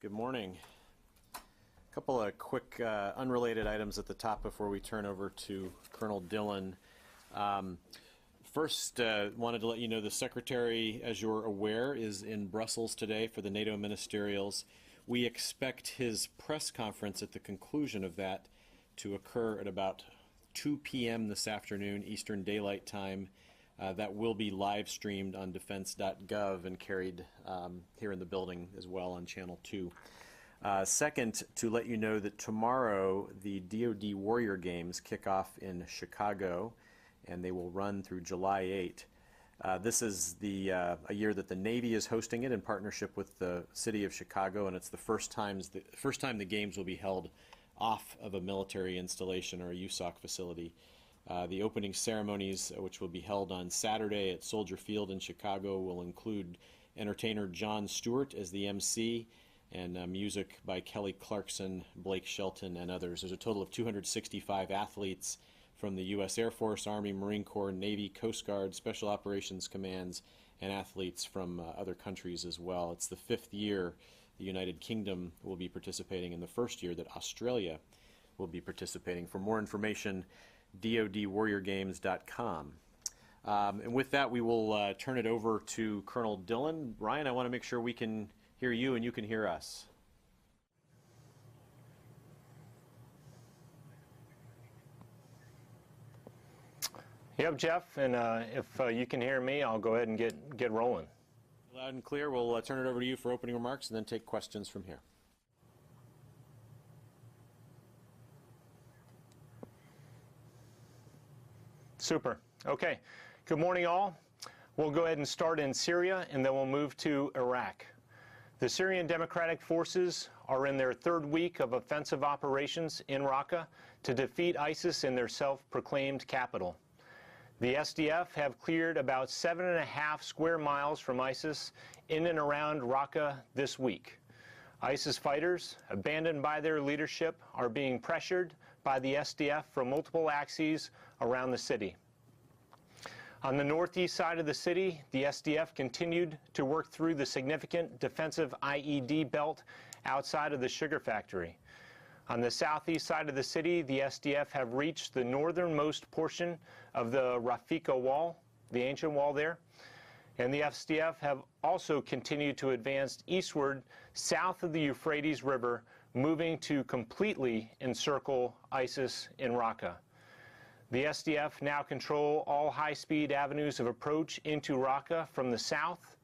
Good morning. A couple of quick unrelated items at the top before we turn over to Colonel Dillon. First, wanted to let you know the Secretary, as you're aware, is in Brussels today for the NATO ministerials. We expect his press conference at the conclusion of that to occur at about 2 p.m. this afternoon, Eastern Daylight Time. That will be live streamed on defense.gov and carried here in the building as well on Channel 2. Second, to let you know that tomorrow the DoD Warrior Games kick off in Chicago, and they will run through July 8. This is a year that the Navy is hosting it in partnership with the city of Chicago, and it's the first time the games will be held off of a military installation or a USOC facility. The opening ceremonies, which will be held on Saturday at Soldier Field in Chicago, will include entertainer Jon Stewart as the MC and music by Kelly Clarkson, Blake Shelton, and others. There's a total of 265 athletes from the U.S. Air Force, Army, Marine Corps, Navy, Coast Guard, Special Operations Commands, and athletes from other countries as well. It's the fifth year the United Kingdom will be participating, and the first year that Australia will be participating. For more information, dodwarriorgames.com. And with that, we will turn it over to Colonel Dillon. Ryan, I want to make sure we can hear you and you can hear us. Yep, Jeff, and if you can hear me, I'll go ahead and get rolling. Loud and clear. We'll turn it over to you for opening remarks and then take questions from here. Super. Okay. Good morning, all. We'll go ahead and start in Syria, and then we'll move to Iraq. The Syrian Democratic Forces are in their third week of offensive operations in Raqqa to defeat ISIS in their self-proclaimed capital. The SDF have cleared about 7.5 square miles from ISIS in and around Raqqa this week. ISIS fighters, abandoned by their leadership, are being pressured by the SDF from multiple axes around the city. On the northeast side of the city, the SDF continued to work through the significant defensive IED belt outside of the sugar factory. On the southeast side of the city, the SDF have reached the northernmost portion of the Rafika Wall, the ancient wall there, and the SDF have also continued to advance eastward south of the Euphrates River, moving to completely encircle ISIS in Raqqa. The SDF now control all high-speed avenues of approach into Raqqa from the south,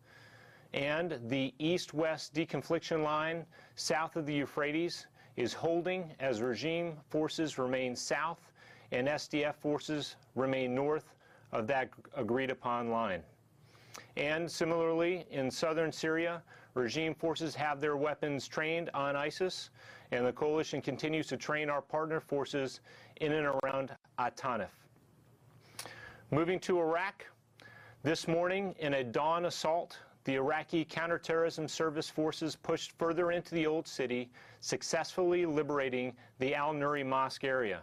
and the east-west deconfliction line south of the Euphrates is holding as regime forces remain south and SDF forces remain north of that agreed-upon line. And similarly, in southern Syria, regime forces have their weapons trained on ISIS, and the coalition continues to train our partner forces in and around Atanif. Moving to Iraq, this morning in a dawn assault, the Iraqi counterterrorism service forces pushed further into the old city, successfully liberating the Al-Nuri Mosque area.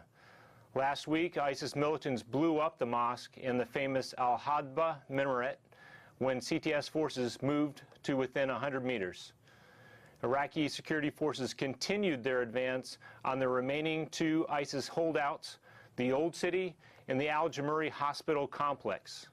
Last week, ISIS militants blew up the mosque and the famous Al-Hadba minaret when CTS forces moved to within 100 meters. Iraqi security forces continued their advance on the remaining two ISIS holdouts, the Old City and the Al-Jamuri Hospital complex.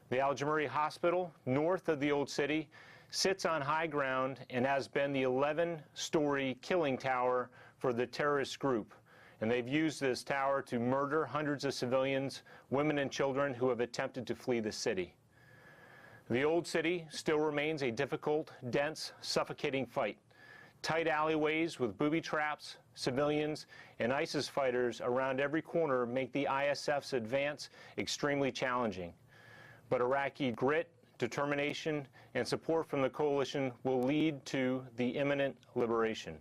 The Al-Jamuri Hospital, north of the Old City, sits on high ground and has been the 11-story killing tower for the terrorist group. And they've used this tower to murder hundreds of civilians, women and children who have attempted to flee the city. The Old City still remains a difficult, dense, suffocating fight. Tight alleyways with booby traps, civilians, and ISIS fighters around every corner make the ISF's advance extremely challenging. But Iraqi grit, determination, and support from the coalition will lead to the imminent liberation.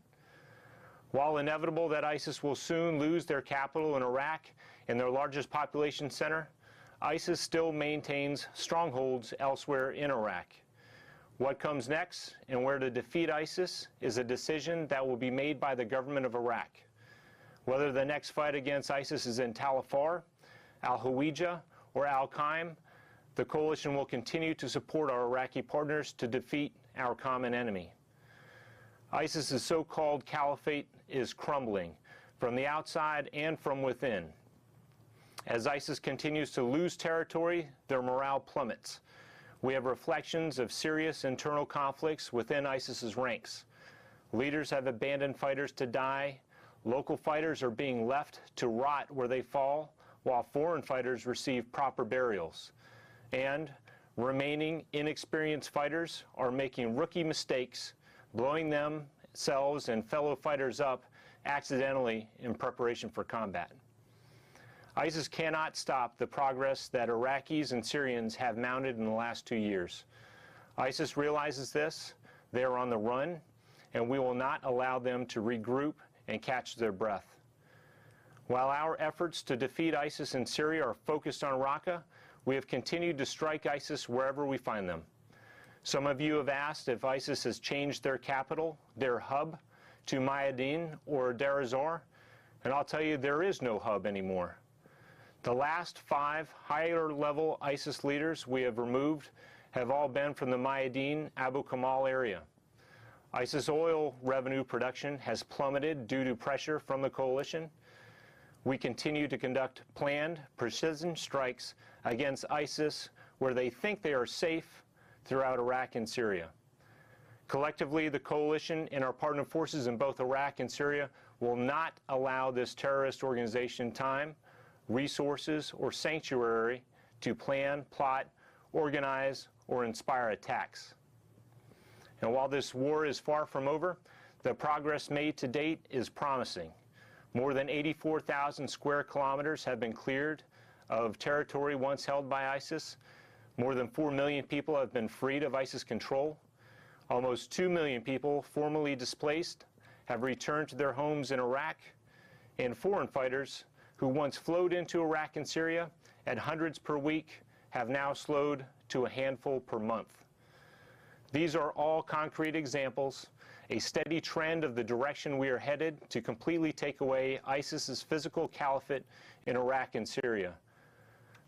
While inevitable that ISIS will soon lose their capital in Iraq and their largest population center, ISIS still maintains strongholds elsewhere in Iraq. What comes next and where to defeat ISIS is a decision that will be made by the government of Iraq. Whether the next fight against ISIS is in Tal Afar, Al-Hawija, or Al-Qaim, the coalition will continue to support our Iraqi partners to defeat our common enemy. ISIS's so-called caliphate is crumbling from the outside and from within. As ISIS continues to lose territory, their morale plummets. We have reflections of serious internal conflicts within ISIS's ranks. Leaders have abandoned fighters to die. Local fighters are being left to rot where they fall, while foreign fighters receive proper burials. And remaining inexperienced fighters are making rookie mistakes, blowing themselves and fellow fighters up accidentally in preparation for combat. ISIS cannot stop the progress that Iraqis and Syrians have mounted in the last 2 years. ISIS realizes this, they are on the run, and we will not allow them to regroup and catch their breath. While our efforts to defeat ISIS in Syria are focused on Raqqa, we have continued to strike ISIS wherever we find them. Some of you have asked if ISIS has changed their capital, their hub, to Mayadin or Deir ez-Zor, and I'll tell you there is no hub anymore. The last 5 higher-level ISIS leaders we have removed have all been from the Mayadin Abu Kamal area. ISIS oil revenue production has plummeted due to pressure from the coalition. We continue to conduct planned precision strikes against ISIS where they think they are safe throughout Iraq and Syria. Collectively, the coalition and our partner forces in both Iraq and Syria will not allow this terrorist organization time, resources, or sanctuary to plan, plot, organize, or inspire attacks. And while this war is far from over, the progress made to date is promising. More than 84,000 square kilometers have been cleared of territory once held by ISIS. More than 4 million people have been freed of ISIS control. Almost 2 million people formerly displaced have returned to their homes in Iraq, and foreign fighters who once flowed into Iraq and Syria at hundreds per week have now slowed to a handful per month. These are all concrete examples, a steady trend of the direction we are headed to completely take away ISIS's physical caliphate in Iraq and Syria.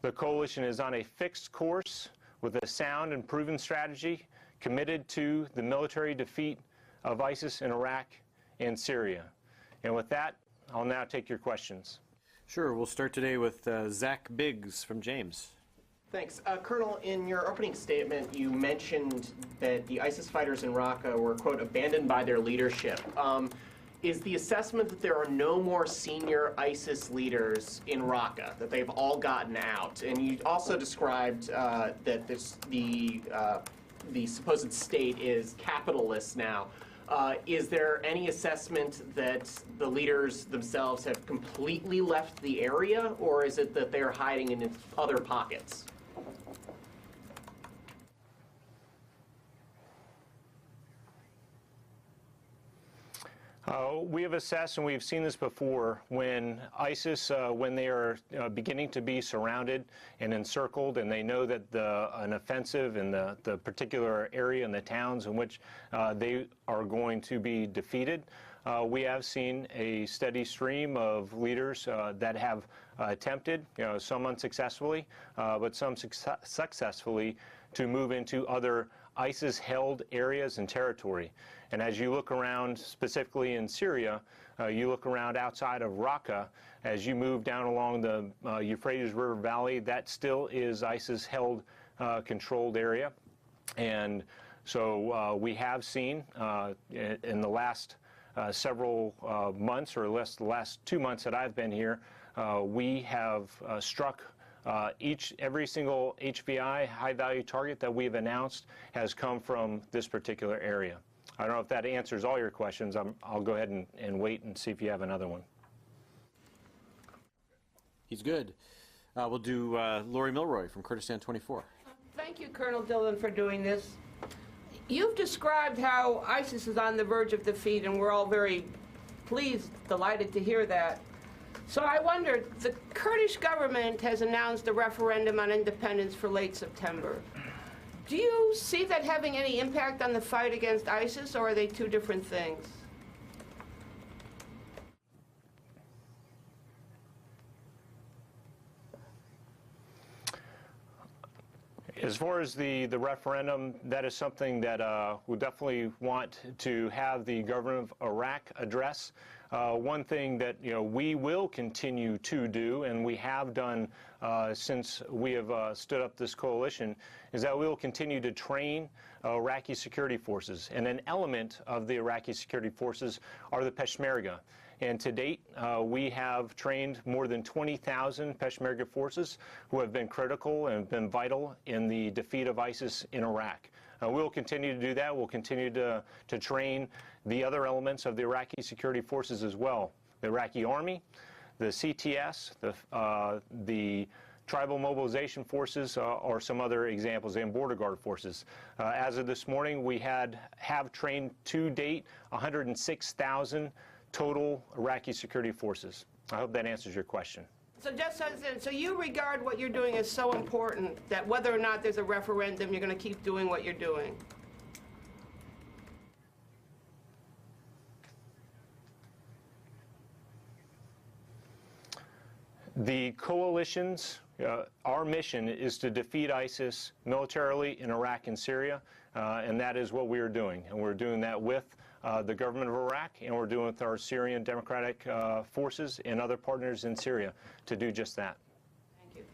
The coalition is on a fixed course with a sound and proven strategy committed to the military defeat of ISIS in Iraq and Syria. And with that, I'll now take your questions. Sure. We'll start today with Zach Biggs from James. Thanks. Colonel, in your opening statement, you mentioned that the ISIS fighters in Raqqa were, quote, abandoned by their leadership. Is the assessment that there are no more senior ISIS leaders in Raqqa, that they've all gotten out? And you also described that the supposed state is capitalist now. Is there any assessment that the leaders themselves have completely left the area, or is it that they're hiding in other pockets? We have assessed, and we've seen this before, when ISIS, when they are beginning to be surrounded and encircled, and they know that an offensive in the particular area and the towns in which they are going to be defeated, we have seen a steady stream of leaders that have attempted, some unsuccessfully, but some successfully, to move into other ISIS-held areas and territory. And as you look around, specifically in Syria, you look around outside of Raqqa, as you move down along the Euphrates River Valley, that still is ISIS-held controlled area. And so we have seen in the last several months, or the last 2 months that I've been here, we have struck every single HVI, high-value target that we've announced has come from this particular area. I don't know if that answers all your questions. I'll go ahead and wait and see if you have another one. He's good. We'll do Lori Milroy from Kurdistan 24. Thank you, Colonel Dillon, for doing this. You've described how ISIS is on the verge of defeat, and we're all very pleased, delighted to hear that. So I wondered, the Kurdish government has announced a referendum on independence for late September. Do you see that having any impact on the fight against ISIS, or are they two different things? As far as the referendum, that is something that we definitely want to have the government of Iraq address. One thing that we will continue to do, and we have done since we have stood up this coalition, is that we will continue to train Iraqi security forces. And an element of the Iraqi security forces are the Peshmerga. And to date, we have trained more than 20,000 Peshmerga forces who have been critical and been vital in the defeat of ISIS in Iraq. We'll continue to do that. We'll continue to train the other elements of the Iraqi security forces as well. The Iraqi Army, the CTS, the Tribal Mobilization Forces are some other examples, and Border Guard forces. As of this morning, we have trained to date 106,000 total Iraqi security forces. I hope that answers your question. So so you regard what you're doing as so important that whether or not there's a referendum, you're going to keep doing what you're doing? The coalitions, our mission is to defeat ISIS militarily in Iraq and Syria, and that is what we are doing. And we're doing that with the government of Iraq, and we're doing it with our Syrian Democratic forces and other partners in Syria to do just that. Thank you.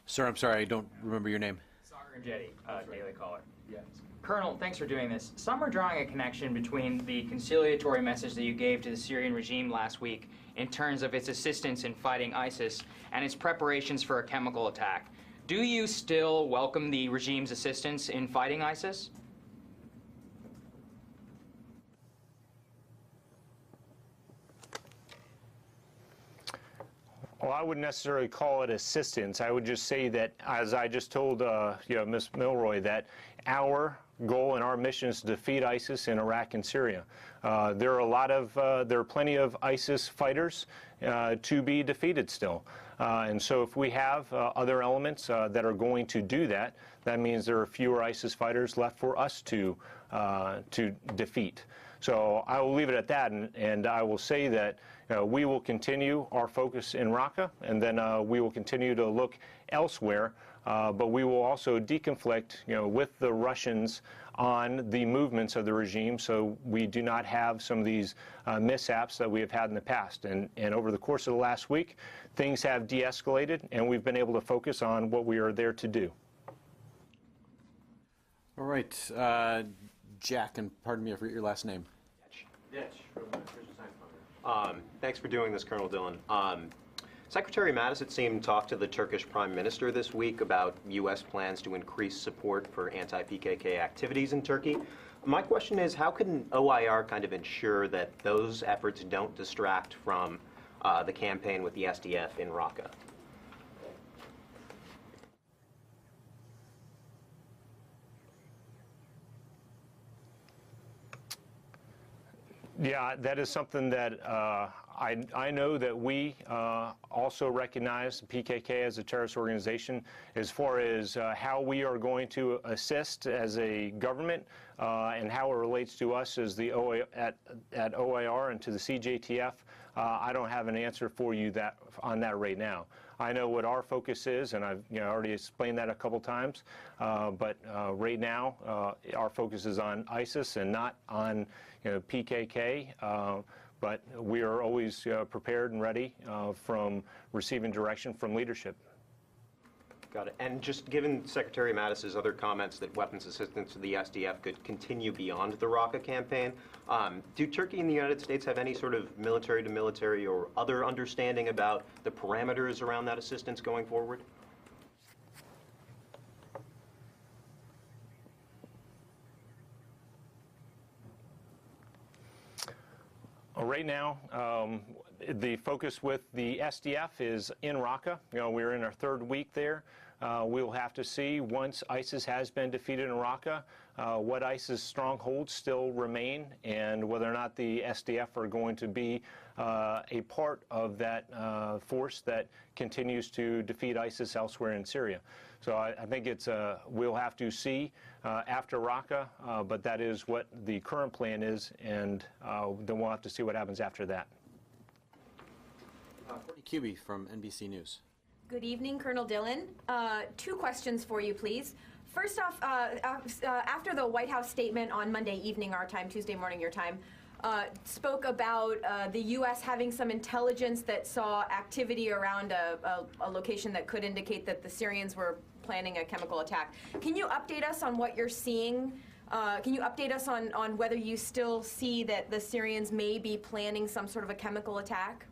Sir, I'm sorry, I don't remember your name. Sagar Jetty, Daily Caller. Yes. Colonel, thanks for doing this. Some are drawing a connection between the conciliatory message that you gave to the Syrian regime last week in terms of its assistance in fighting ISIS and its preparations for a chemical attack. Do you still welcome the regime's assistance in fighting ISIS? Well, I wouldn't necessarily call it assistance. I would just say that, as I just told Ms. Milroy, that our goal and our mission is to defeat ISIS in Iraq and Syria. There are plenty of ISIS fighters to be defeated still. And so if we have other elements that are going to do that, that means there are fewer ISIS fighters left for us to defeat. So I will leave it at that, and I will say that we will continue our focus in Raqqa, and then we will continue to look elsewhere, but we will also deconflict with the Russians on the movements of the regime, so we do not have some of these mishaps that we have had in the past. And over the course of the last week, things have de-escalated, and we've been able to focus on what we are there to do. All right, Jack, and pardon me, I forget your last name. Ditch from the Christian Science. Thanks for doing this, Colonel Dillon. Secretary Mattis, it seemed, talked to the Turkish Prime Minister this week about U.S. plans to increase support for anti-PKK activities in Turkey. My question is, how can OIR kind of ensure that those efforts don't distract from the campaign with the SDF in Raqqa? Yeah, that is something that I know that we also recognize the PKK as a terrorist organization. As far as how we are going to assist as a government and how it relates to us as the at OIR and to the CJTF, I don't have an answer for you on that right now. I know what our focus is, and I've already explained that a couple times. But right now, our focus is on ISIS and not on PKK. But we are always prepared and ready from receiving direction from leadership. Got it. And just given Secretary Mattis's other comments that weapons assistance to the SDF could continue beyond the Raqqa campaign, do Turkey and the United States have any sort of military-to-military or other understanding about the parameters around that assistance going forward? Right now, the focus with the SDF is in Raqqa. We're in our third week there. We will have to see, once ISIS has been defeated in Raqqa, what ISIS strongholds still remain and whether or not the SDF are going to be a part of that force that continues to defeat ISIS elsewhere in Syria. So I think we'll have to see after Raqqa, but that is what the current plan is, and then we'll have to see what happens after that. Courtney Cubey from NBC News. Good evening, Colonel Dillon. Two questions for you, please. First off, after the White House statement on Monday evening, our time, Tuesday morning, your time, spoke about the U.S. having some intelligence that saw activity around a location that could indicate that the Syrians were planning a chemical attack. Can you update us on what you're seeing? Can you update us on whether you still see that the Syrians may be planning some sort of a chemical attack?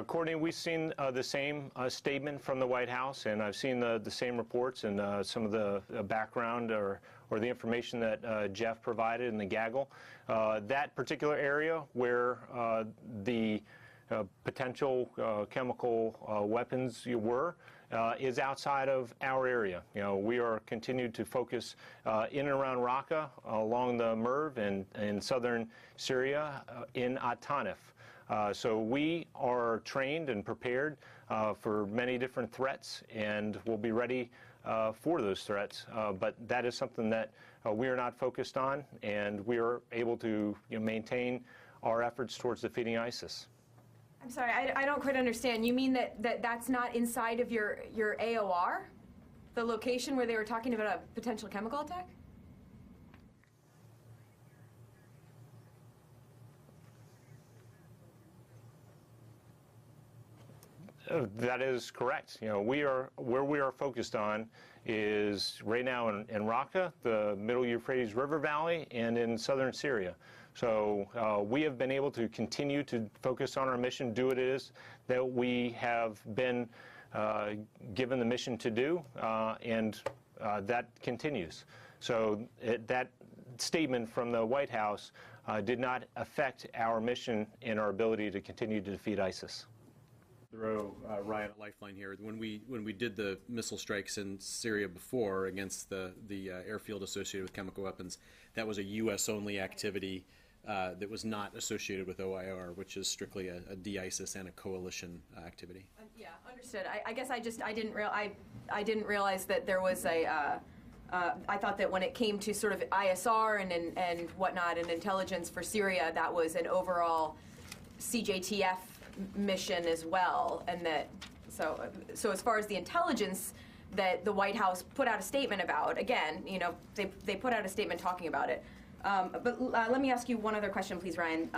Courtney, we've seen the same statement from the White House, and I've seen the same reports and some of the background or the information that Jeff provided in the gaggle. That particular area where the potential chemical weapons were is outside of our area. You know, we are continued to focus in and around Raqqa, along the Merv, and in southern Syria, in Atanif. So we are trained and prepared for many different threats, and we'll be ready for those threats. But that is something that we are not focused on, and we are able to maintain our efforts towards defeating ISIS. I'm sorry, I don't quite understand. You mean that's not inside of your AOR? The location where they were talking about a potential chemical attack? That is correct. You know, where we are focused on is right now in Raqqa, the Middle Euphrates River Valley, and in southern Syria. So we have been able to continue to focus on our mission, do what it is that we have been given the mission to do, and that continues. So that statement from the White House did not affect our mission and our ability to continue to defeat ISIS. Throw Ryan a lifeline here. When we did the missile strikes in Syria before against the airfield associated with chemical weapons, that was a U.S. only activity that was not associated with OIR, which is strictly a de-ISIS and a coalition activity. Yeah, understood. I guess I didn't realize that there was a. I thought that when it came to sort of ISR and whatnot and intelligence for Syria, that was an overall CJTF mission as well, and that so as far as the intelligence that the White House put out a statement about, again, you know, they put out a statement talking about it. But let me ask you one other question, please, Ryan.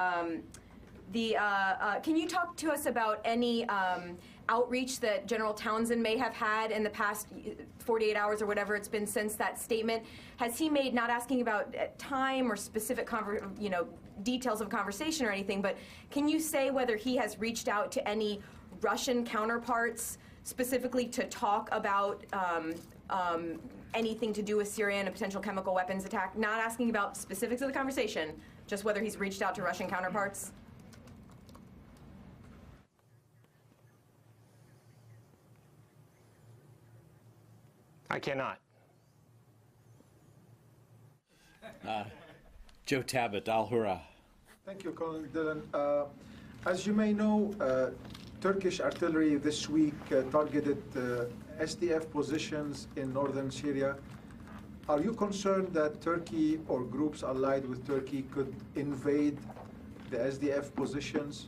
Can you talk to us about any outreach that General Townsend may have had in the past 48 hours or whatever it's been since that statement? Has he made, not asking about time or specific details of conversation or anything, but can you say whether he has reached out to any Russian counterparts specifically to talk about anything to do with Syria and a potential chemical weapons attack? Not asking about specifics of the conversation, just whether he's reached out to Russian counterparts. I cannot. Joe Tabbitt, Al Hurra. Thank you, Colonel Dillon. As you may know, Turkish artillery this week targeted SDF positions in northern Syria. Are you concerned that Turkey or groups allied with Turkey could invade the SDF positions?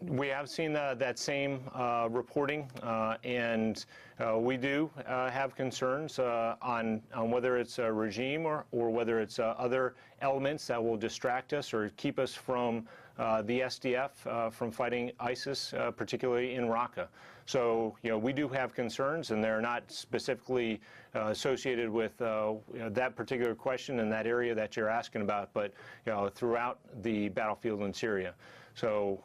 We have seen that same reporting, and we do have concerns on whether it's a regime or whether it's other elements that will distract us or keep us from the SDF from fighting ISIS, particularly in Raqqa. So, you know, we do have concerns, and they're not specifically associated with that particular question in that area that you're asking about, but throughout the battlefield in Syria. So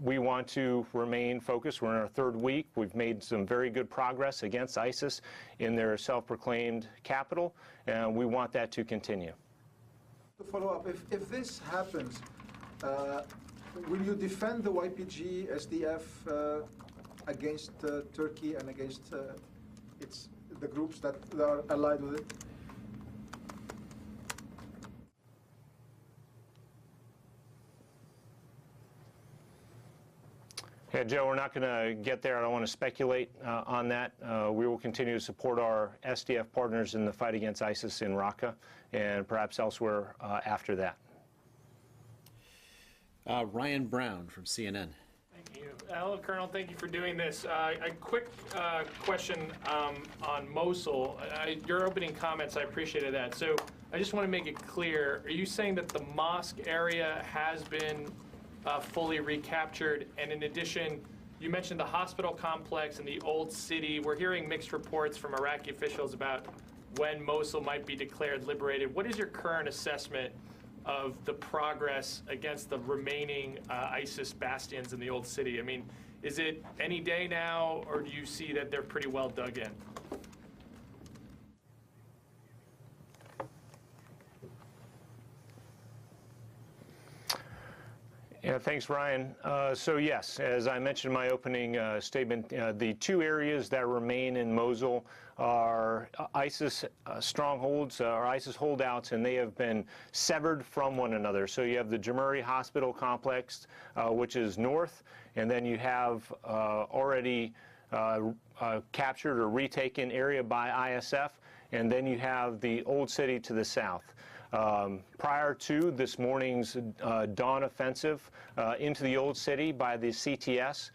we want to remain focused. We're in our third week. We've made some very good progress against ISIS in their self-proclaimed capital, and we want that to continue. To follow up, if this happens, will you defend the YPG SDF against Turkey and against the groups that are allied with it? Yeah, Joe, we're not going to get there. I don't want to speculate on that. We will continue to support our SDF partners in the fight against ISIS in Raqqa and perhaps elsewhere after that. Ryan Brown from CNN. Thank you. Hello, Colonel. Thank you for doing this. A quick question on Mosul. Your opening comments, I appreciated that. So I just want to make it clear. Are you saying that the mosque area has been fully recaptured? And in addition, you mentioned the hospital complex and the old city. We're hearing mixed reports from Iraqi officials about when Mosul might be declared liberated. What is your current assessment of the progress against the remaining ISIS bastions in the old city? I mean, is it any day now, or do you see that they're pretty well dug in? Yeah, thanks, Ryan. So yes, as I mentioned in my opening statement, the two areas that remain in Mosul are ISIS strongholds, or ISIS holdouts, and they have been severed from one another. So you have the Jamuri Hospital Complex, which is north, and then you have already captured or retaken area by ISF, and then you have the old city to the south. Prior to this morning's dawn offensive into the old city by the CTS,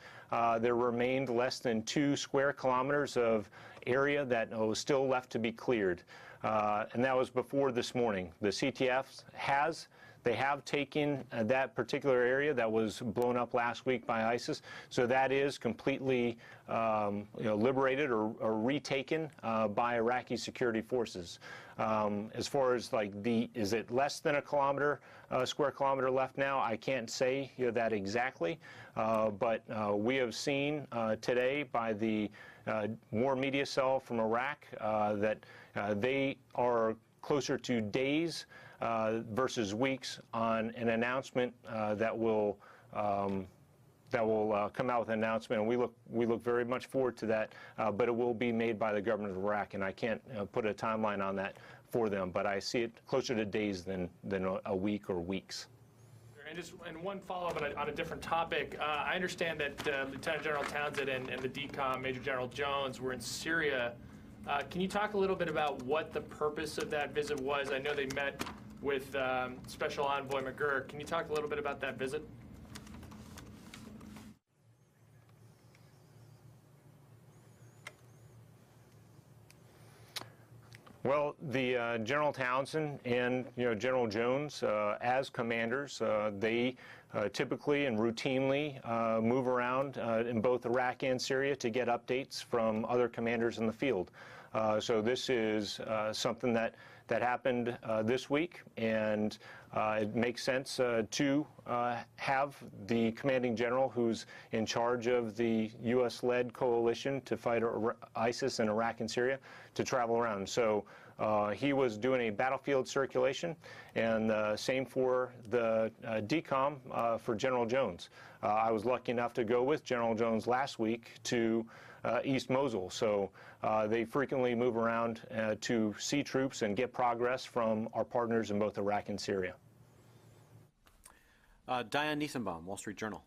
there remained less than 2 square kilometers of area that was still left to be cleared. And that was before this morning. The CTF have taken that particular area that was blown up last week by ISIS, so that is completely liberated or retaken by Iraqi security forces. As far as is it less than a square kilometer left now? I can't say that exactly, but we have seen today by the War Media Cell from Iraq that they are closer to days versus weeks on an announcement that will come out with an announcement, and we look very much forward to that. But it will be made by the government of Iraq, and I can't put a timeline on that for them. But I see it closer to days than a week or weeks. And one follow-up on a different topic. I understand that Lieutenant General Townsend and the DCOM Major General Jones were in Syria. Can you talk a little bit about what the purpose of that visit was? I know they met with Special Envoy McGurk. Can you talk a little bit about that visit? Well, the General Townsend and General Jones, as commanders, they typically and routinely move around in both Iraq and Syria to get updates from other commanders in the field. So this is something that happened this week, and it makes sense to have the commanding general who's in charge of the U.S.-led coalition to fight ISIS in Iraq and Syria to travel around. So he was doing a battlefield circulation, and same for the DCOM for General Jones. I was lucky enough to go with General Jones last week to East Mosul. So they frequently move around to see troops and get progress from our partners in both Iraq and Syria. Diane Nisenbaum, Wall Street Journal.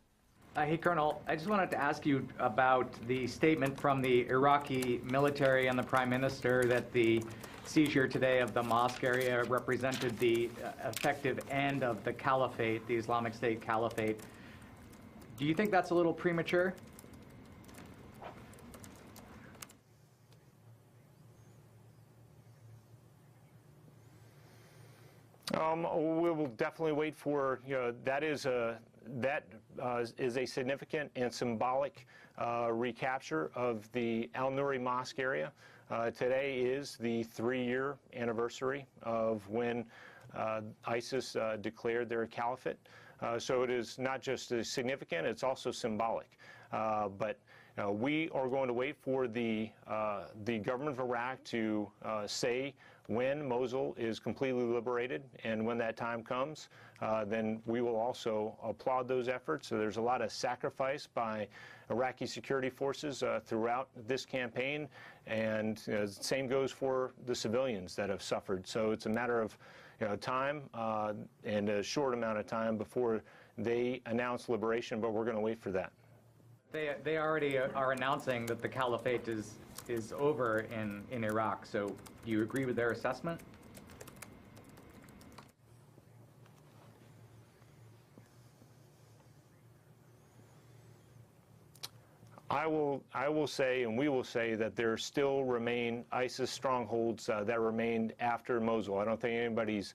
Hey, Colonel, I just wanted to ask you about the statement from the Iraqi military and the Prime Minister that the seizure today of the mosque area represented the effective end of the caliphate, the Islamic State caliphate. Do you think that's a little premature? We will definitely wait for, that is a significant and symbolic recapture of the Al-Nuri Mosque area. Today is the 3-year anniversary of when ISIS declared their caliphate. So it is not just significant, it's also symbolic. But we are going to wait for the government of Iraq to say when Mosul is completely liberated, and when that time comes, then we will also applaud those efforts. So there's a lot of sacrifice by Iraqi security forces throughout this campaign, and same goes for the civilians that have suffered. So it's a matter of time and a short amount of time before they announce liberation, but we're going to wait for that. They already are announcing that the caliphate is over in Iraq. So do you agree with their assessment? I will say, and we will say, that there still remain ISIS strongholds that remain after Mosul. I don't think anybody's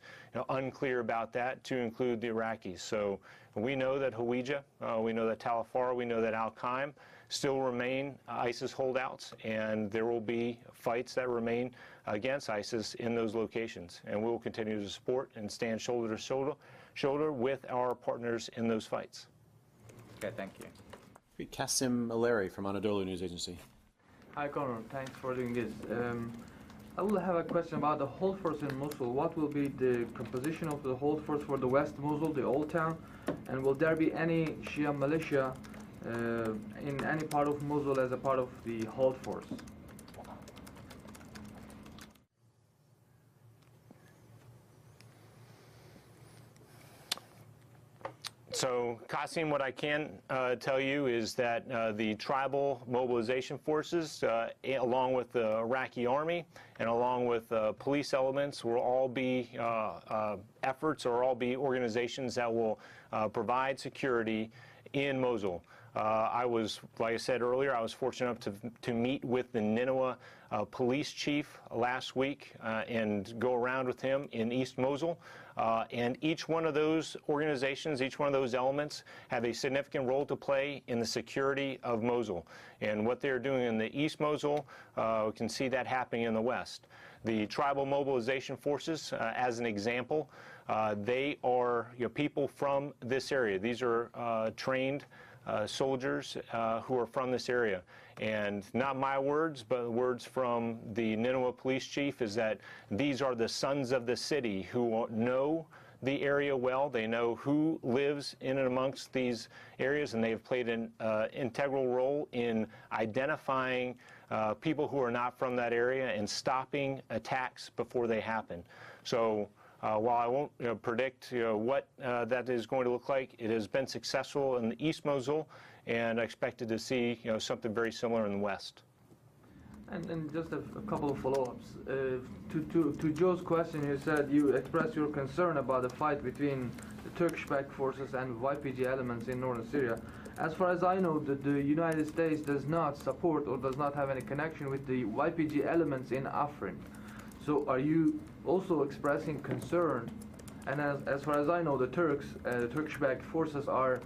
unclear about that, to include the Iraqis. So we know that Hawija, we know that Tal Afar, we know that Al-Qaim still remain ISIS holdouts, and there will be fights that remain against ISIS in those locations. And we will continue to support and stand shoulder to shoulder with our partners in those fights. Okay, thank you. Kasim Aleri from Anadolu News Agency. Hi, Conor. Thanks for doing this. I will have a question about the hold force in Mosul. What will be the composition of the hold force for the West Mosul, the old town? And will there be any Shia militia in any part of Mosul as a part of the hold force? So, Qasim, what I can tell you is that the tribal mobilization forces, along with the Iraqi army and along with police elements, will all be efforts or all be organizations that will provide security in Mosul. Like I said earlier, I was fortunate enough to meet with the Nineveh police chief last week and go around with him in East Mosul. And each one of those organizations, each one of those elements have a significant role to play in the security of Mosul. And what they're doing in the East Mosul, we can see that happening in the West. The tribal mobilization forces, as an example, they are people from this area. These are trained soldiers who are from this area. And not my words, but words from the Nineveh police chief, is that these are the sons of the city who know the area well. They know who lives in and amongst these areas, and they've played an integral role in identifying people who are not from that area and stopping attacks before they happen. So while I won't predict what that is going to look like, it has been successful in the East Mosul, and I expected to see something very similar in the West. And just a couple of follow-ups. To Joe's question, you said you expressed your concern about the fight between the Turkish-backed forces and YPG elements in northern Syria. As far as I know, the United States does not support or does not have any connection with the YPG elements in Afrin. So are you also expressing concern? And as far as I know, the Turkish-backed forces are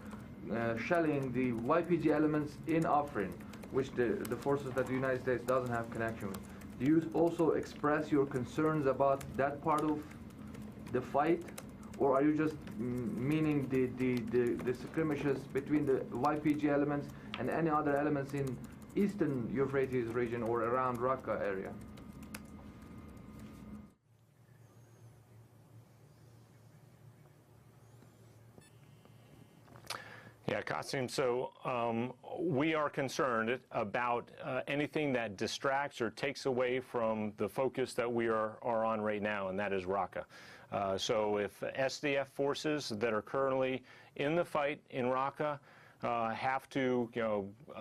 shelling the YPG elements in Afrin, which the forces that the United States doesn't have connection with. Do you also express your concerns about that part of the fight? Or are you just meaning the skirmishes between the YPG elements and any other elements in eastern Euphrates region or around Raqqa area? Yeah, Qasim, so we are concerned about anything that distracts or takes away from the focus that we are on right now, and that is Raqqa. So if SDF forces that are currently in the fight in Raqqa have to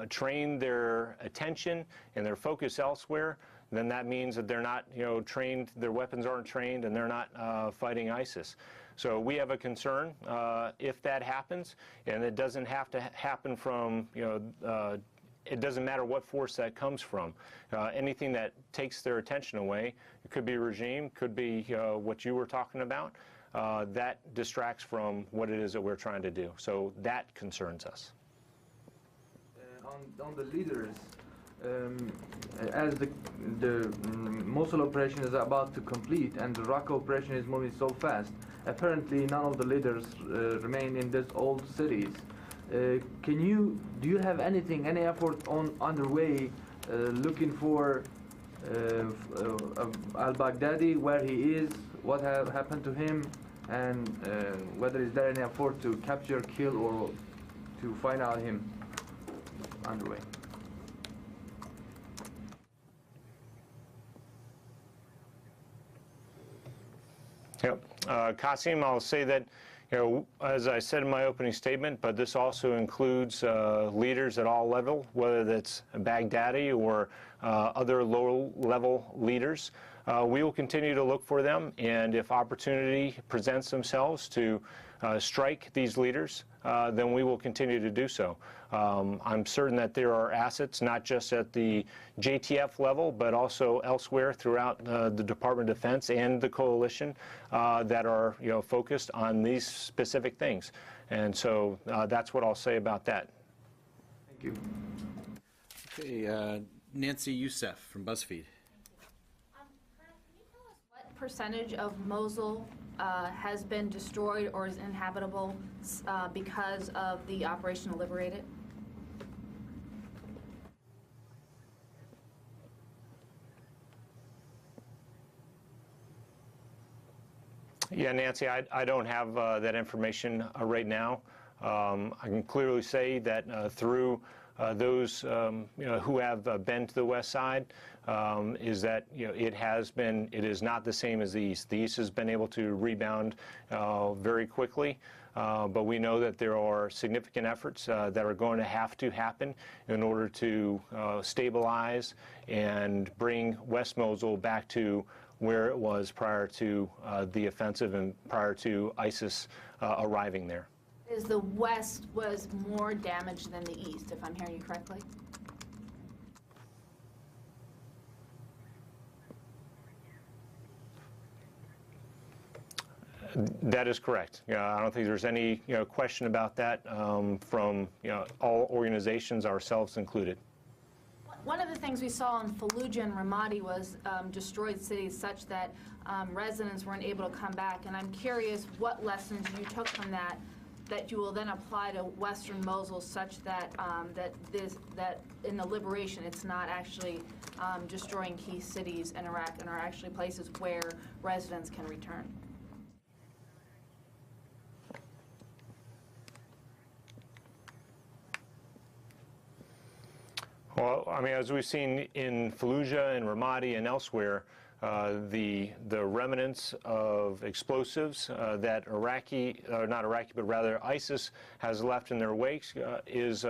train their attention and their focus elsewhere, then that means that they're not trained, their weapons aren't trained, and they're not fighting ISIS. So we have a concern if that happens, and it doesn't have to happen from, it doesn't matter what force that comes from. Anything that takes their attention away, it could be regime, could be what you were talking about, that distracts from what it is that we're trying to do. So that concerns us. On the leaders, as the Mosul operation is about to complete and the Raqqa operation is moving so fast, apparently none of the leaders remain in these old cities. Do you have any effort underway looking for al-Baghdadi, where he is, what happened to him, and whether is there any effort to capture, kill, or to find out him underway? Yep. Qasim, I'll say that You know, as I said in my opening statement, but this also includes leaders at all levels, whether that's Baghdadi or other low-level leaders. We will continue to look for them, and if opportunity presents themselves to strike these leaders, then we will continue to do so. I'm certain that there are assets, not just at the JTF level, but also elsewhere throughout the Department of Defense and the coalition that are, focused on these specific things. And so that's what I'll say about that. Thank you. Okay, Nancy Youssef from BuzzFeed. What percentage of Mosul has been destroyed or is inhabitable because of the Operation Liberate It? Yeah, Nancy, I don't have that information right now. I can clearly say that through those who have been to the west side, is that it is not the same as the east. The east has been able to rebound very quickly, but we know that there are significant efforts that are going to have to happen in order to stabilize and bring West Mosul back to where it was prior to the offensive and prior to ISIS arriving there. Is the West was more damaged than the East, if I'm hearing you correctly? That is correct. I don't think there's any question about that from all organizations, ourselves included. One of the things we saw in Fallujah and Ramadi was destroyed cities such that residents weren't able to come back. And I'm curious what lessons you took from that you will then apply to Western Mosul, such that that in the liberation it's not actually destroying key cities in Iraq and are actually places where residents can return. Well, I mean, as we've seen in Fallujah and Ramadi and elsewhere, the remnants of explosives that ISIS has left in their wakes is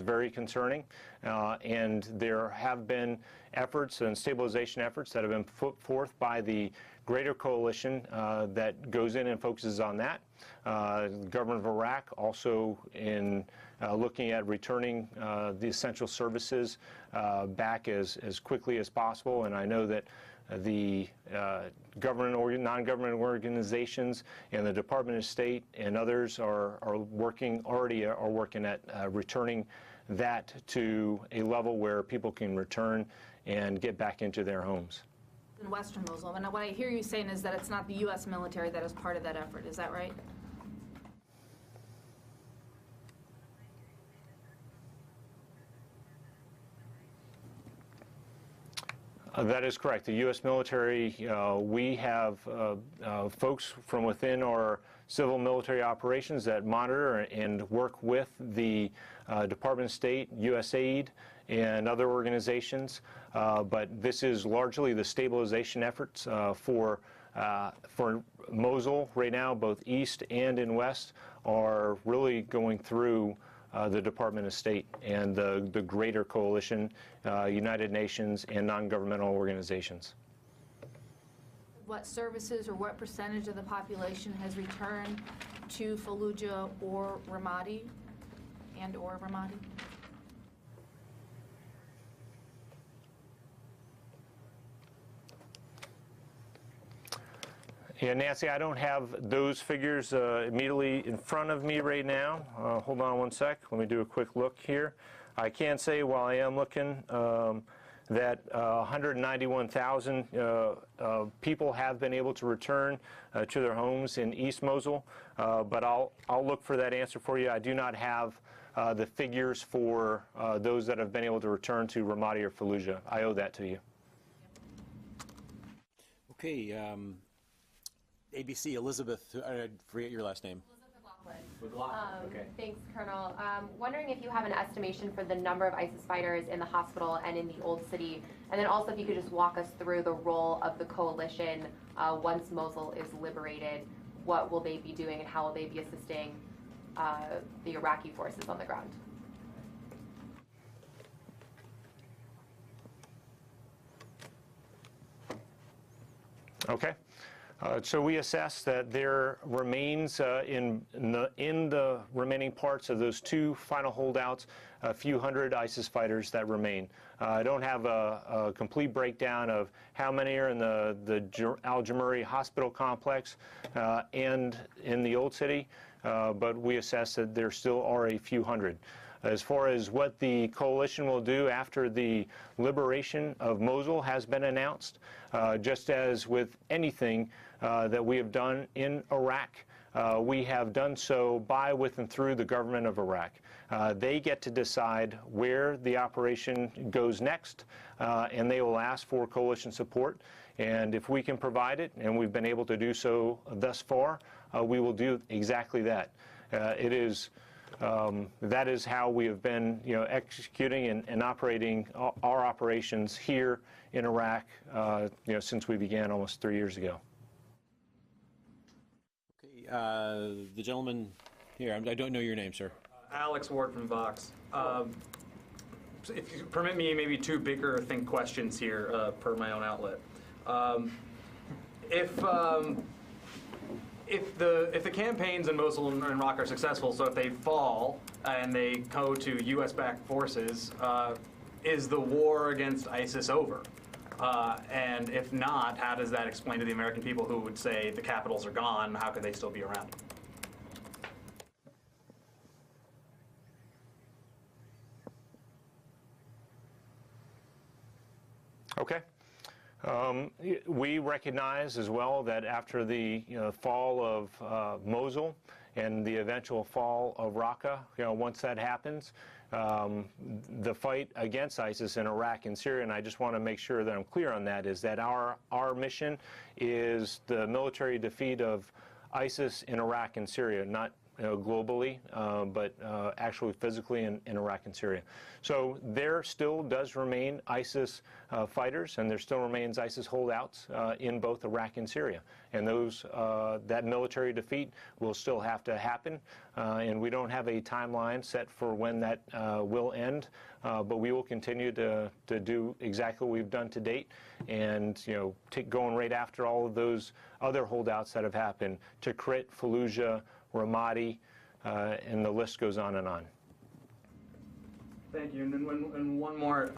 very concerning, and there have been efforts and stabilization efforts that have been put forth by the greater coalition that goes in and focuses on that. The government of Iraq also in looking at returning the essential services back as quickly as possible, and I know that the government or non-government organizations and the Department of State and others are working at returning that to a level where people can return and get back into their homes. In Western Mosul, and what I hear you saying is that it's not the U.S. military that is part of that effort. Is that right? That is correct. The U.S. military, we have folks from within our civil military operations that monitor and work with the Department of State, USAID, and other organizations. But this is largely the stabilization efforts for Mosul right now, both east and in west, are really going through the Department of State and the greater coalition, United Nations, and non-governmental organizations. What services or what percentage of the population has returned to Fallujah or Ramadi or Ramadi? Yeah, Nancy, I don't have those figures immediately in front of me right now. Hold on one sec. Let me do a quick look here. I can say while I am looking that 191,000 people have been able to return to their homes in East Mosul, but I'll look for that answer for you. I do not have the figures for those that have been able to return to Ramadi or Fallujah. I owe that to you. Okay. ABC, Elizabeth, I forget your last name. Okay. Thanks, Colonel. Wondering if you have an estimation for the number of ISIS fighters in the hospital and in the Old City, and then also if you could just walk us through the role of the coalition once Mosul is liberated. what will they be doing and how will they be assisting the Iraqi forces on the ground? Okay. So we assess that there remains in the remaining parts of those two final holdouts a few hundred ISIS fighters that remain. I don't have a complete breakdown of how many are in the Al-Jamuri hospital complex and in the Old City, but we assess that there still are a few hundred. As far as what the coalition will do after the liberation of Mosul has been announced, just as with anything that we have done in Iraq, we have done so by, with, and through the government of Iraq. They get to decide where the operation goes next, and they will ask for coalition support. And if we can provide it, and we've been able to do so thus far, we will do exactly that. That is how we have been, executing and operating our operations here in Iraq, since we began almost 3 years ago. Okay, the gentleman here, I don't know your name, sir. Alex Ward from Vox. If you permit me, maybe two bigger think questions here per my own outlet. If the campaigns in Mosul and Iraq are successful, so if they fall and they go to U.S.-backed forces, is the war against ISIS over? And if not, how does that explain to the American people who would say the capitals are gone? How could they still be around? Okay. We recognize as well that after the fall of Mosul and the eventual fall of Raqqa, once that happens, the fight against ISIS in Iraq and Syria, and I just want to make sure that I'm clear on that, is that our mission is the military defeat of ISIS in Iraq and Syria, not globally, but actually physically in Iraq and Syria. So there still does remain ISIS fighters, and there still remains ISIS holdouts in both Iraq and Syria. And that military defeat will still have to happen, and we don't have a timeline set for when that will end, but we will continue to do exactly what we've done to date, and going right after all of those other holdouts that have happened: Tikrit, Fallujah, Ramadi, and the list goes on and on. Thank you. And then one more.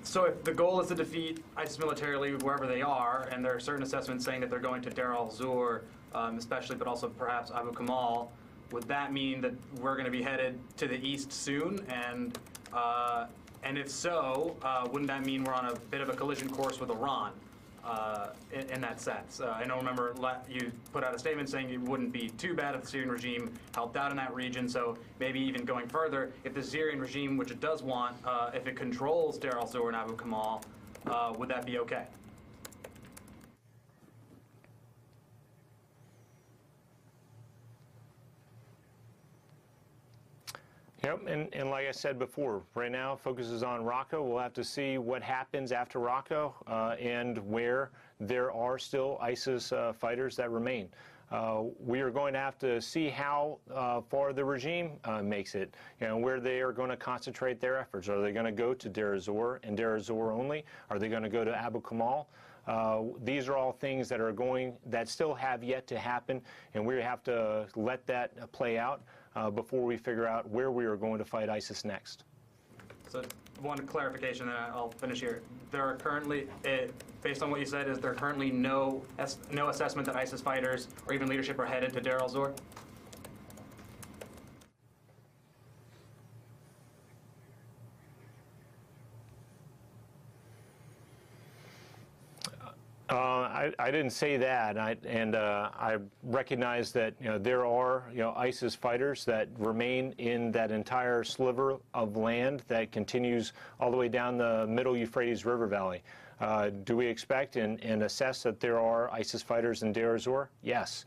So if the goal is to defeat ISIS militarily wherever they are, and there are certain assessments saying that they're going to Deir al-Zur, especially, but also perhaps Abu Kamal, would that mean that we're going to be headed to the east soon? And if so, wouldn't that mean we're on a bit of a collision course with Iran? In that sense. I know, remember, you put out a statement saying it wouldn't be too bad if the Syrian regime helped out in that region, so maybe even going further, if the Syrian regime, which it does want, if it controls Deir al-Zur and Abu Kamal, would that be okay? Yep, and like I said before, right now focus is on Raqqa. We'll have to see what happens after Raqqa and where there are still ISIS fighters that remain. We are going to have to see how far the regime makes it, where they are going to concentrate their efforts. Are they going to go to Deir az-Zor and Deir az-Zor only? Are they going to go to Abu Kamal? These are all things that still have yet to happen, and we have to let that play out before we figure out where we are going to fight ISIS next. So one clarification, and I'll finish here. There are currently, based on what you said, is there currently no assessment that ISIS fighters or even leadership are headed to Deir al-Zor? I didn't say that, and I recognize that there are ISIS fighters that remain in that entire sliver of land that continues all the way down the middle Euphrates River Valley. Do we expect and assess that there are ISIS fighters in Deir az-Zor? Yes.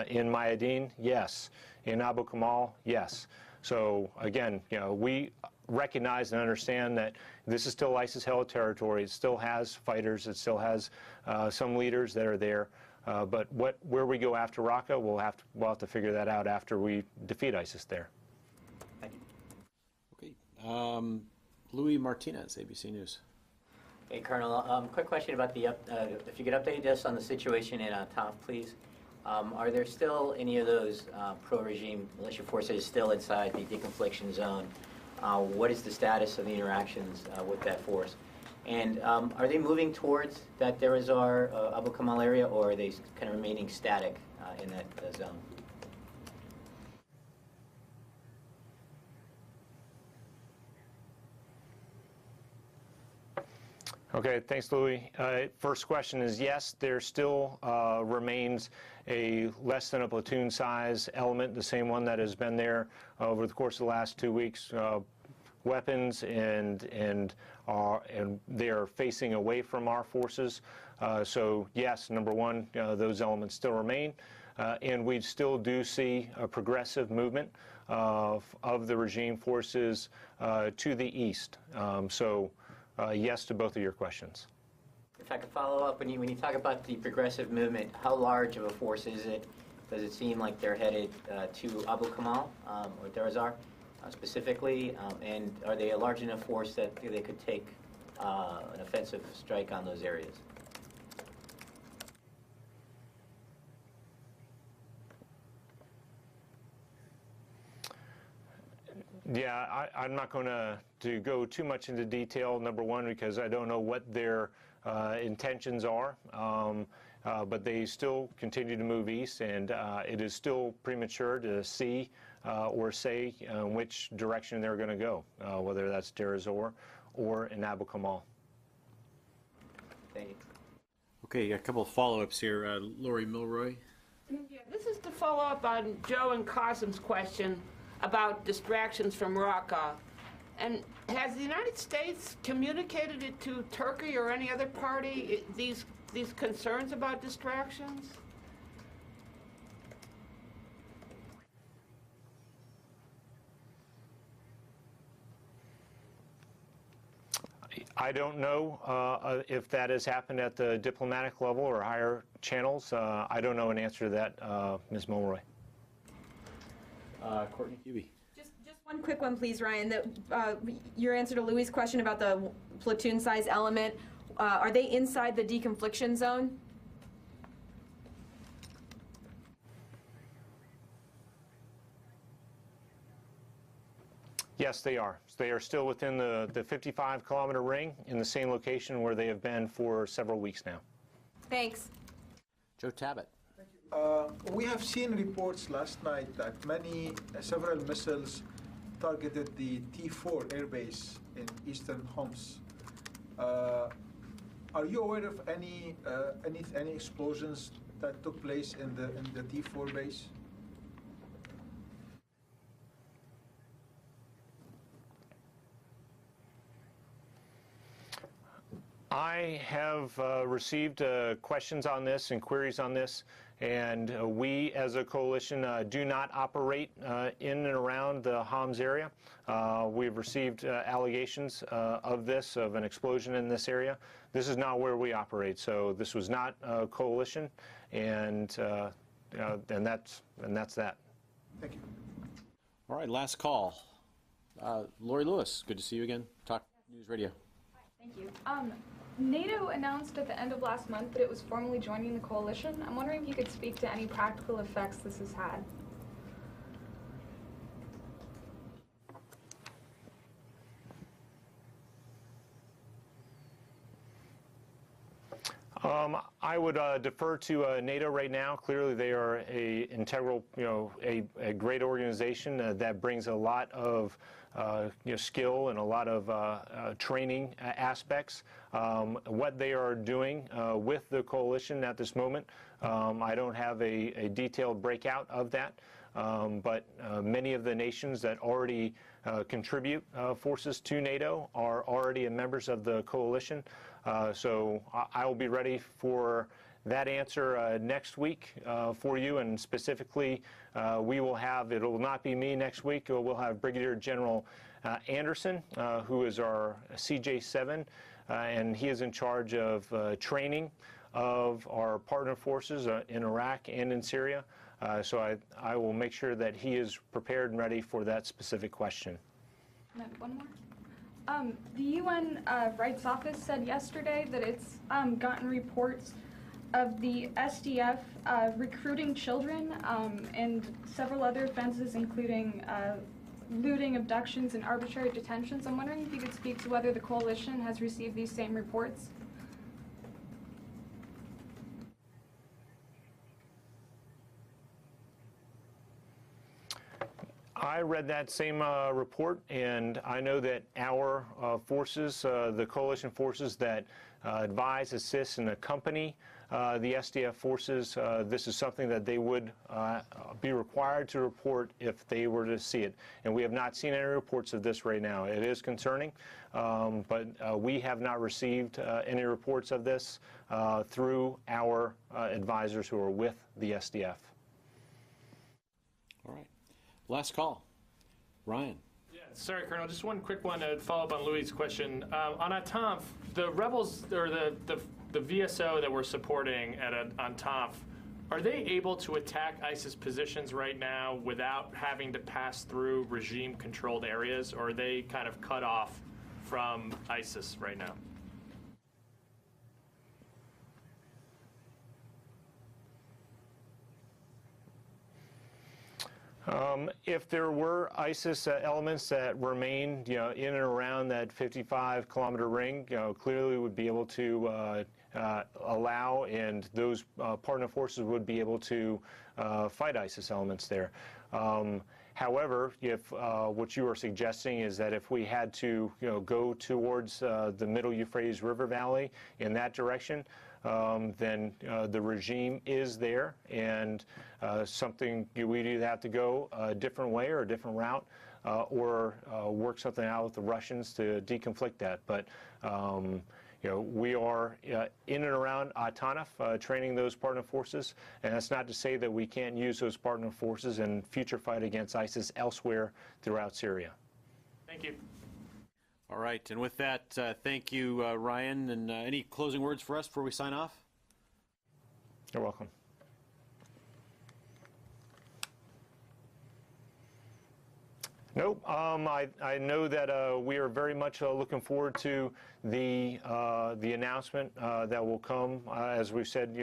In Mayadeen? Yes. In Abu Kamal? Yes. So again, we recognize and understand that this is still ISIS-held territory. It still has fighters. It still has some leaders that are there. But where we go after Raqqa, we'll have to figure that out after we defeat ISIS there. Thank you. Okay. Louis Martinez, ABC News. Hey, Colonel. Quick question about if you could update us on the situation in Taft, please. Are there still any of those pro-regime militia forces still inside the deconfliction zone? What is the status of the interactions with that force? And are they moving towards that Deir ez-Zor, Abu Kamal area, or are they kind of remaining static in that zone? Okay, thanks, Louis. First question is yes, there still remains a less than a platoon size element, the same one that has been there over the course of the last 2 weeks. Weapons and they are facing away from our forces. So yes, number one, those elements still remain, and we still do see a progressive movement of the regime forces to the east. Yes to both of your questions. If I could follow up, when you talk about the progressive movement, how large of a force is it? Does it seem like they're headed to Abu Kamal or Deir ez-Zor specifically? And are they a large enough force that they could take an offensive strike on those areas? Yeah, I'm not going to go too much into detail, number one, because I don't know what their intentions are, but they still continue to move east, and it is still premature to see or say which direction they're going to go, whether that's Deir ez-Zor or in Abu Kamal. Thank you. Okay, a couple of follow-ups here. Lori Milroy. Yeah, this is to follow up on Joe and Qasim's question about distractions from Raqqa. And has the United States communicated it to Turkey or any other party, these concerns about distractions? I don't know if that has happened at the diplomatic level or higher channels. I don't know an answer to that, Ms. Mulroy. Courtney Hubie. Just one quick one, please, Ryan. Your answer to Louis' question about the platoon size element, are they inside the deconfliction zone? Yes, they are. They are still within the 55-kilometer ring in the same location where they have been for several weeks now. Thanks. Joe Tabbitt. We have seen reports last night that several missiles targeted the T4 airbase in eastern Homs. Are you aware of any explosions that took place in the T4 base? I have received questions on this and queries on this, and we as a coalition do not operate in and around the Homs area. We've received allegations of an explosion in this area. This is not where we operate, so this was not a coalition, and that's that. Thank you. All right, last call. Lori Lewis, good to see you again. Talk News Radio. Thank you. NATO announced at the end of last month that it was formally joining the coalition. I'm wondering if you could speak to any practical effects this has had. I would defer to NATO right now. Clearly, they are a integral, a great organization that brings a lot of skill and a lot of training aspects. What they are doing with the coalition at this moment, I don't have a detailed breakout of that, but many of the nations that already contribute forces to NATO are already members of the coalition. So I will be ready for that answer next week for you, and specifically we will have, it will not be me next week, we'll have Brigadier General Anderson, who is our CJ7, and he is in charge of training of our partner forces in Iraq and in Syria. So I will make sure that he is prepared and ready for that specific question. And then one more. The UN Rights Office said yesterday that it's gotten reports of the SDF recruiting children and several other offenses, including looting, abductions, and arbitrary detentions. I'm wondering if you could speak to whether the coalition has received these same reports. I read that same report, and I know that our forces, the coalition forces that advise, assist, and accompany the SDF forces, this is something that they would be required to report if they were to see it. And we have not seen any reports of this right now. It is concerning, but we have not received any reports of this through our advisors who are with the SDF. All right. Last call. Ryan. Yeah, sorry, Colonel. Just one quick one to follow up on Louis' question. On Atanf, the rebels, or the VSO that we're supporting at Atanf, are they able to attack ISIS positions right now without having to pass through regime-controlled areas, or are they kind of cut off from ISIS right now? If there were ISIS elements that remain, in and around that 55-kilometer ring, clearly would be able to allow, and those partner forces would be able to fight ISIS elements there. However, if what you are suggesting is that if we had to, go towards the Middle Euphrates River Valley in that direction, then the regime is there, and something we'd either have to go a different way or a different route, or work something out with the Russians to deconflict that. But we are in and around Atanf training those partner forces, and that's not to say that we can't use those partner forces in future fight against ISIS elsewhere throughout Syria. Thank you. All right, and with that, thank you, Ryan. And any closing words for us before we sign off? You're welcome. Nope. I know that we are very much looking forward to the announcement that will come, as we've said,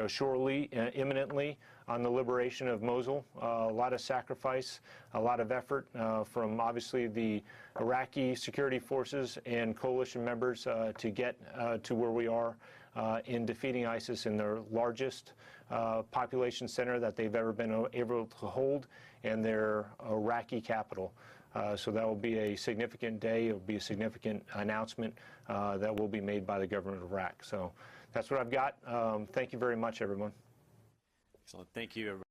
shortly, imminently, on the liberation of Mosul. A lot of sacrifice, a lot of effort from obviously the Iraqi security forces and coalition members to get to where we are in defeating ISIS in their largest population center that they've ever been able to hold, in their Iraqi capital. So that will be a significant day. It will be a significant announcement that will be made by the government of Iraq. So that's what I've got. Thank you very much, everyone. Excellent. Thank you, everybody.